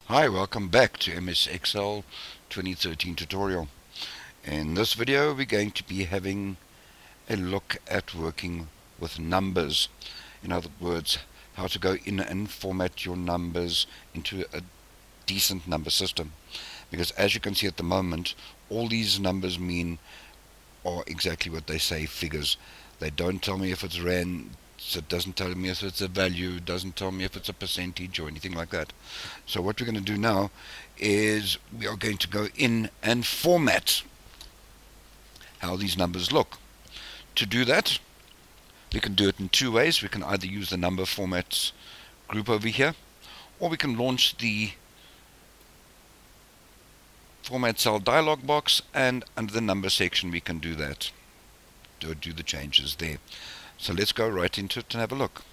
Hi, welcome back to MS Excel 2013 tutorial. In this video we're going to be having a look at working with numbers. In other words, how to go in and format your numbers into a decent number system. Because as you can see at the moment, all these numbers mean are exactly what they say, figures. They don't tell me if it's rand, it doesn't tell me if it's a value, it doesn't tell me if it's a percentage or anything like that. So what we're going to do now is we are going to go in and format how these numbers look. To do that, we can do it in two ways. We can either use the number formats group over here, or we can launch the format cell dialog box, and under the number section we can do that, do the changes there. So let's go right into it and have a look.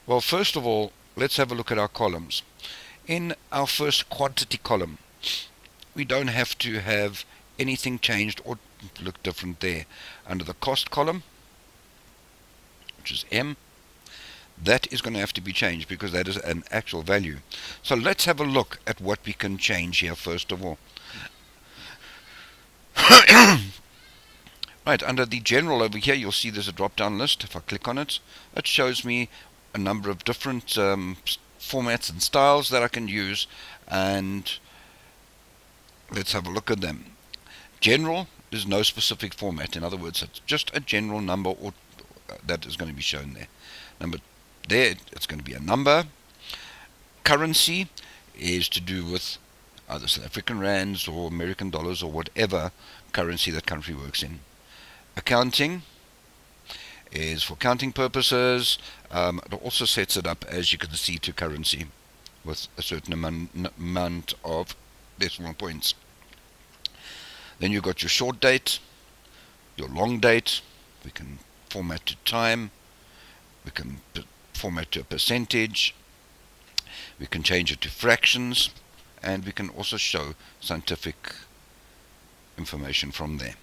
Well, first of all, let's have a look at our columns. In our first quantity column, we don't have to have anything changed or look different there. Under the cost column, which is M, that is going to have to be changed because that is an actual value. So let's have a look at what we can change here first of all. Right, under the general over here, you'll see there's a drop-down list. If I click on it, it shows me a number of different formats and styles that I can use, and let's have a look at them. General is no specific format. In other words, it's just a general number or that is going to be shown there. Number there, it's going to be a number. Currency is to do with either South African rands or American dollars or whatever currency that country works in. Accounting is for counting purposes. It also sets it up, as you can see, to currency with a certain amount of decimal points. Then you've got your short date, your long date. We can format to time. We can format to a percentage. We can change it to fractions. And we can also show scientific information from there.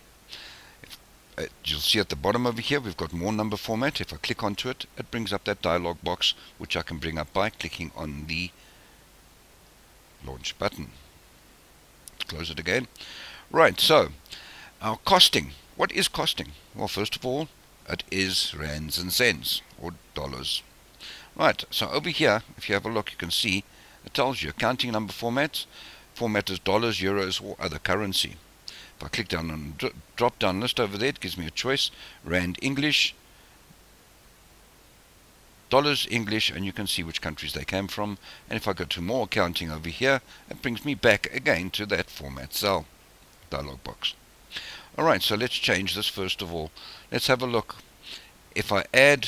You'll see at the bottom over here we've got more number format. If I click onto it, it brings up that dialog box, which I can bring up by clicking on the launch button. Close it again. Right, so our costing. What is costing? Well, first of all, it is rands and cents, or dollars. Right, so over here, if you have a look, you can see it tells you accounting number formats. Format is dollars, euros, or other currency. If I click down on the drop down list over there, it gives me a choice: Rand English, dollars English, and you can see which countries they came from. And if I go to more accounting over here, it brings me back again to that format cell dialog box. Alright, so let's change this first of all. Let's have a look. If I add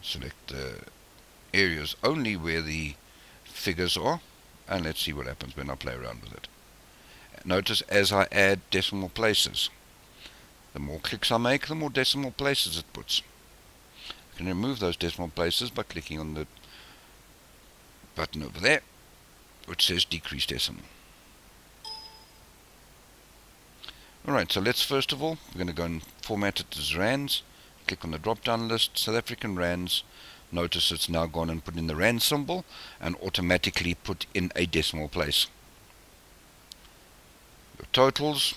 select the areas only where the figures are, and let's see what happens when I play around with it. Notice as I add decimal places, the more clicks I make, the more decimal places it puts. I can remove those decimal places by clicking on the button over there, which says decrease decimal. Alright, so let's first of all, we're going to go and format it as rands. Click on the drop down list, South African rands. Notice it's now gone and put in the rand symbol and automatically put in a decimal place. Your totals,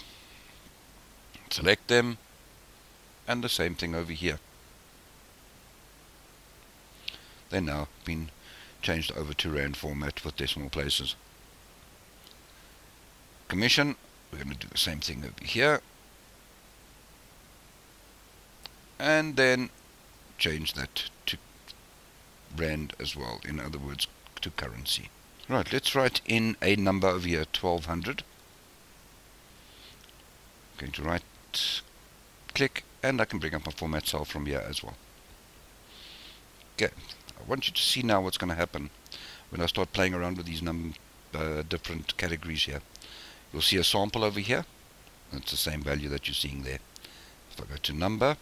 select them, and the same thing over here. They're now been changed over to rand format with decimal places. Commission, we're going to do the same thing over here, and then change that to rand as well, in other words to currency. Right, let's write in a number over here, 1200. I'm going to right click, and I can bring up my format cell from here as well. Okay, I want you to see now what's going to happen when I start playing around with these different categories here. You'll see a sample over here. It's the same value that you're seeing there. If I go to number,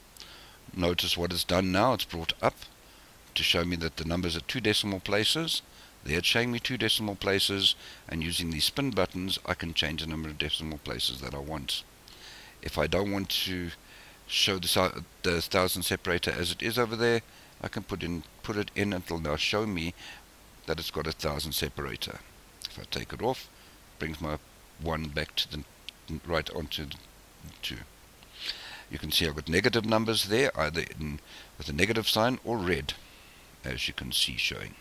notice what it's done now. It's brought up to show me that the numbers are two decimal places. There it's showing me two decimal places, and using these spin buttons I can change the number of decimal places that I want. If I don't want to show the thousand separator as it is over there, I can put it in, and it'll now show me that it's got 1,000 separator. If I take it off, brings my 1 back to the right onto the 2. You can see I've got negative numbers there, either with a negative sign or red, as you can see showing.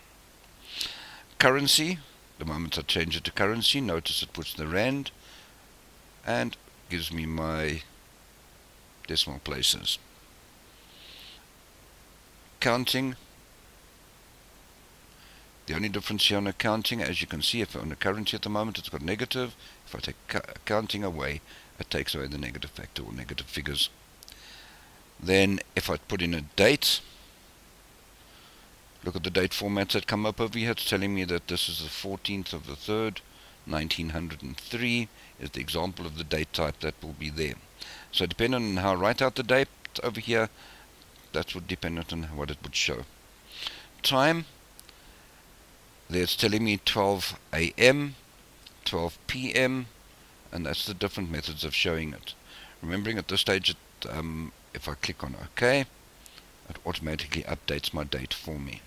Currency, the moment I change it to currency, notice it puts the rand and gives me my decimal places. Counting, the only difference here on accounting, as you can see, if on the currency at the moment it's got negative. If I take accounting away, it takes away the negative factor or negative figures. Then if I put in a date, look at the date formats that come up over here. It's telling me that this is the 14th of the 3rd, 1903 is the example of the date type that will be there. So depending on how I write out the date over here, that would depend on what it would show. Time, there it's telling me 12 AM, 12 PM, and that's the different methods of showing it. Remembering at this stage, if I click on OK, it automatically updates my date for me.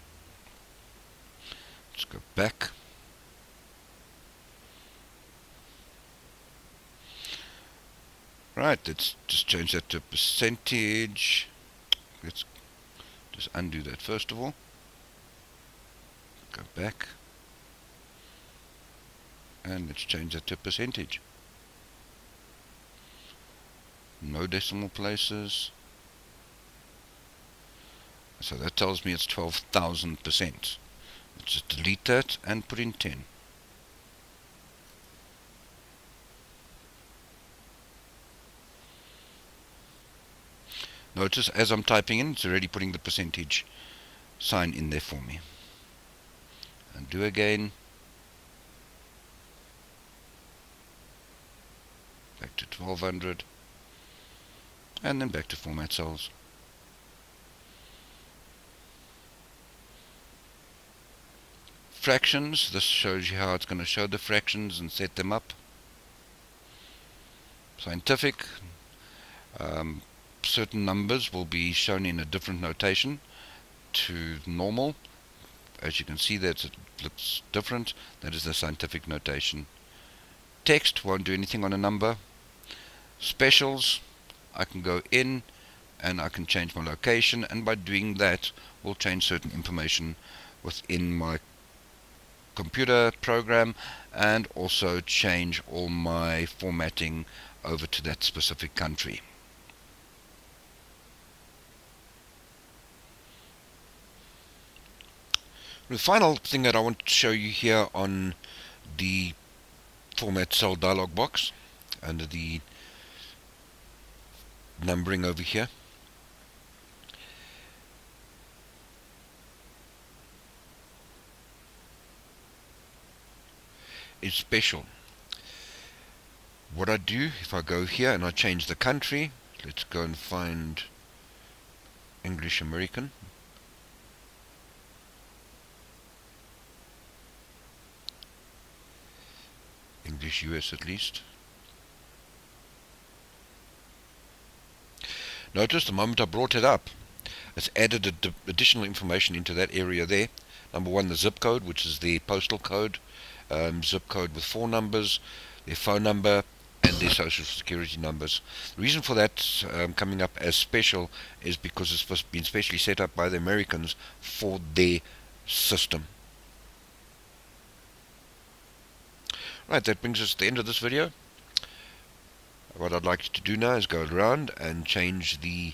Let's go back. Right, let's just change that to percentage. Let's just undo that first of all. Go back. And let's change that to percentage. No decimal places. So that tells me it's 12,000%. Let's just delete that and put in 10. Notice as I'm typing in, it's already putting the percentage sign in there for me. Undo again. Back to 1200. And then back to format cells. Fractions, this shows you how it's going to show the fractions and set them up. Scientific, certain numbers will be shown in a different notation to normal. As you can see, that it looks different. That is the scientific notation. Text won't do anything on a number. Specials, I can go in and I can change my location, and by doing that will change certain information within my computer program and also change all my formatting over to that specific country. The final thing that I want to show you here on the format cell dialog box under the numbering over here is special. What I do, if I go here and I change the country, let's go and find English American. English US at least. Notice the moment I brought it up, it's added additional information into that area there. Number one, the zip code, which is the postal code, zip code with 4 numbers, their phone number, and their social security numbers. The reason for that coming up as special is because it's been specially set up by the Americans for their system. Right, that brings us to the end of this video. What I'd like you to do now is go around and change the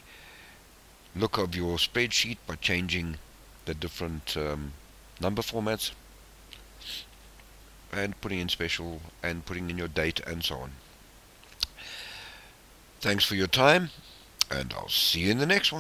look of your spreadsheet by changing the different number formats and putting in special and putting in your date and so on. Thanks for your time, and I'll see you in the next one.